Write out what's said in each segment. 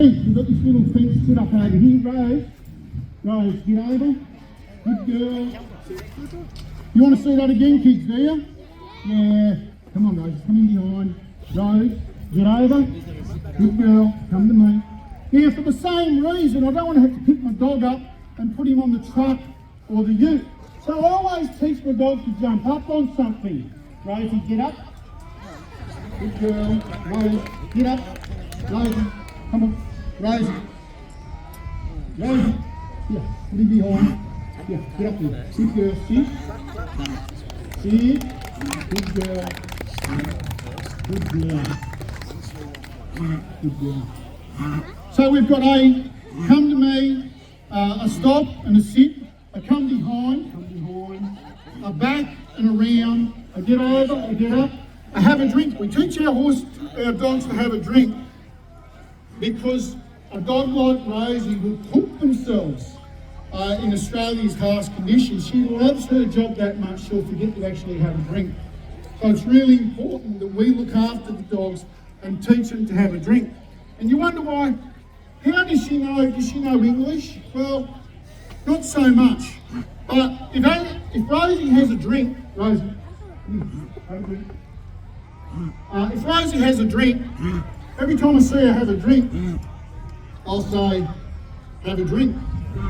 We've got this little fence put up over here, Rose. Rose, get over. Good girl. You want to see that again, kids, do you? Yeah. Come on, Rose, come in behind. Rose, get over. Good girl, come to me. Now, for the same reason, I don't want to have to pick my dog up and put him on the truck or the ute. So I always teach my dog to jump up on something. Rosie, get up. Good girl. Rose, get up. Rosie, come on. Rosie. Rosie. Yeah, put him behind. Yeah, get up there. Good girl. Sit. Sit. Good girl. Good girl. Good girl. So we've got a come to me, a stop and a sit, a come behind, a back and around, a get over, a get up, a have a drink. We teach our dogs to have a drink because a dog like Rosie will poop themselves in Australia's harsh conditions. She loves her job that much, she'll forget to actually have a drink. So it's really important that we look after the dogs and teach them to have a drink. And you wonder why, how does she know? Does she know English? Well, not so much. But if Rosie has a drink, Rosie, have a drink. If Rosie has a drink, every time I see her have a drink, I'll say, have a drink.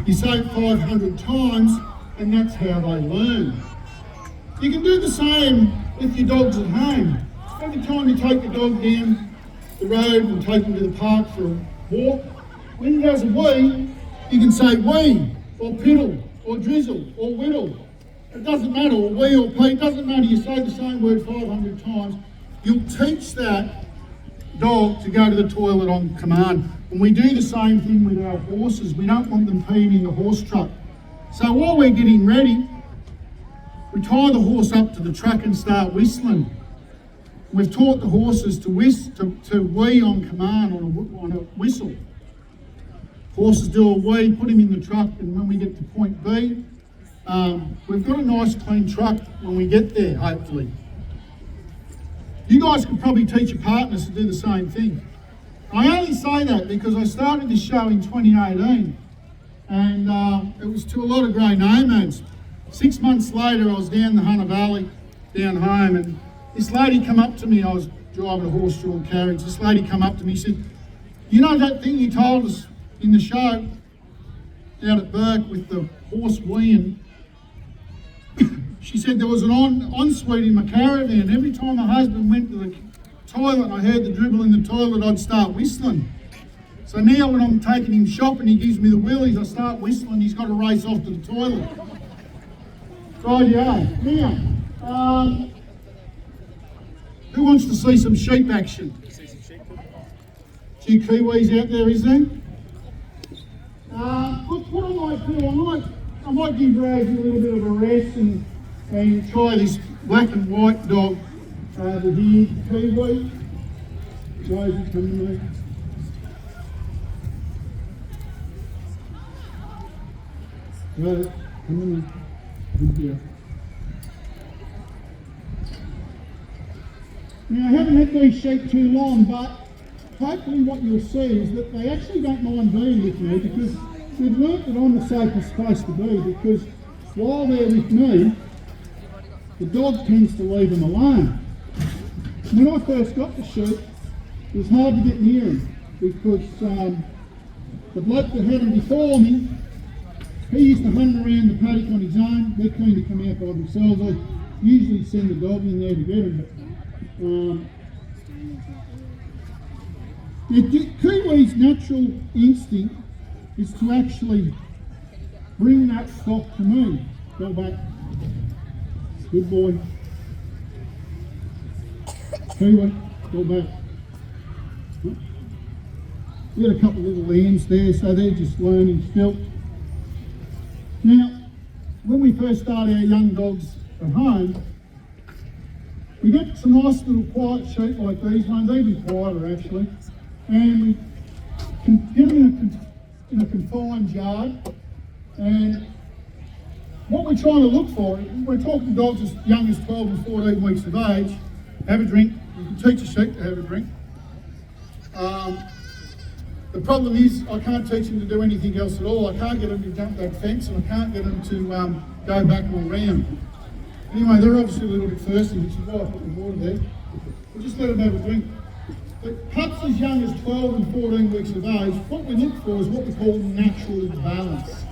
You say it 500 times, and that's how they learn. You can do the same with your dogs at home. Every time you take the dog down the road and take him to the park for a walk, when he does a wee, you can say wee, or piddle, or drizzle, or whittle. It doesn't matter, or wee or pee, it doesn't matter. You say the same word 500 times. You'll teach that dog to go to the toilet on command. And we do the same thing with our horses. We don't want them peeing in the horse truck. So while we're getting ready, we tie the horse up to the truck and start whistling. We've taught the horses to wee on command on a whistle. Horses do a wee, put him in the truck, and when we get to point B, we've got a nice clean truck when we get there, hopefully. You guys could probably teach your partners to do the same thing. I only say that because I started this show in 2018, and it was to a lot of grey nomads. 6 months later, I was down the Hunter Valley, down home, and this lady come up to me. I was driving a horse-drawn carriage. This lady come up to me and said, you know that thing you told us in the show out at Burke with the horse weeing? She said there was an ensuite in my caravan. Every time my husband went to the toilet and I heard the dribble in the toilet, I'd start whistling. So now when I'm taking him shopping, he gives me the willies, I start whistling, he's got to race off to the toilet. Rightio. Now, who wants to see some sheep action? A few Kiwis out there, is there? What I might do, I might give Rosie a little bit of a rest and try this black and white dog over here, Kiwi. Rosie, come to me. Rose, come to me. Good girl. Now, I haven't had these sheep too long, but hopefully what you'll see is that they actually don't mind being with me because we've learnt that I'm the safest place to be, because while they're with me, the dog tends to leave them alone. When I first got the sheep, it was hard to get near them because the bloke that had them before me, he used to hunt around the paddock on his own. They're keen to come out by themselves. I usually send the dog in there to get them, but Kiwi's natural instinct is to actually bring that stock to me. Go back. Good boy. Kiwi, go back. We got a couple of little lambs there, so they're just learning still. Now, when we first start our young dogs at home, we get some nice little quiet sheep like these ones, even quieter actually, and we can get them in a confined yard. And what we're trying to look for, we're talking dogs as young as 12 and 14 weeks of age, have a drink. You can teach a sheep to have a drink. The problem is I can't teach him to do anything else at all. I can't get him to jump that fence, and I can't get him to go back all round. Anyway, they're obviously a little bit thirsty, which is why I put the water there. We'll just let them have a drink. But pups as young as 12 and 14 weeks of age, what we look for is what we call natural balance.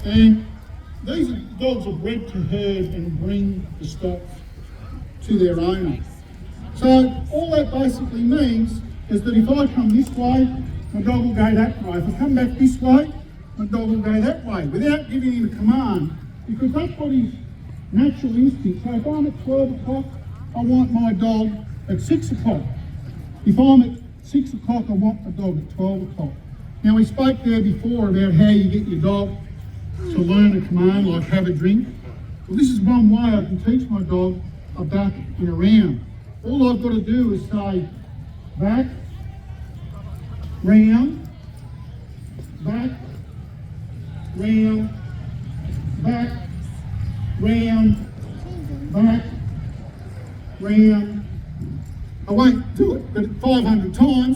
And these dogs are bred to herd and bring the stock to their owner. So all that basically means is that if I come this way, my dog will go that way. If I come back this way, my dog will go that way, without giving him a command, because that's what his natural instinct. So if I'm at 12 o'clock, I want my dog at 6 o'clock. If I'm at 6 o'clock, I want my dog at 12 o'clock. Now we spoke there before about how you get your dog to learn a command like have a drink. Well, this is one way I can teach my dog a back and around. All I've got to do is say back, round, back, round, back, round, back, round. I won't do it, but 500 times,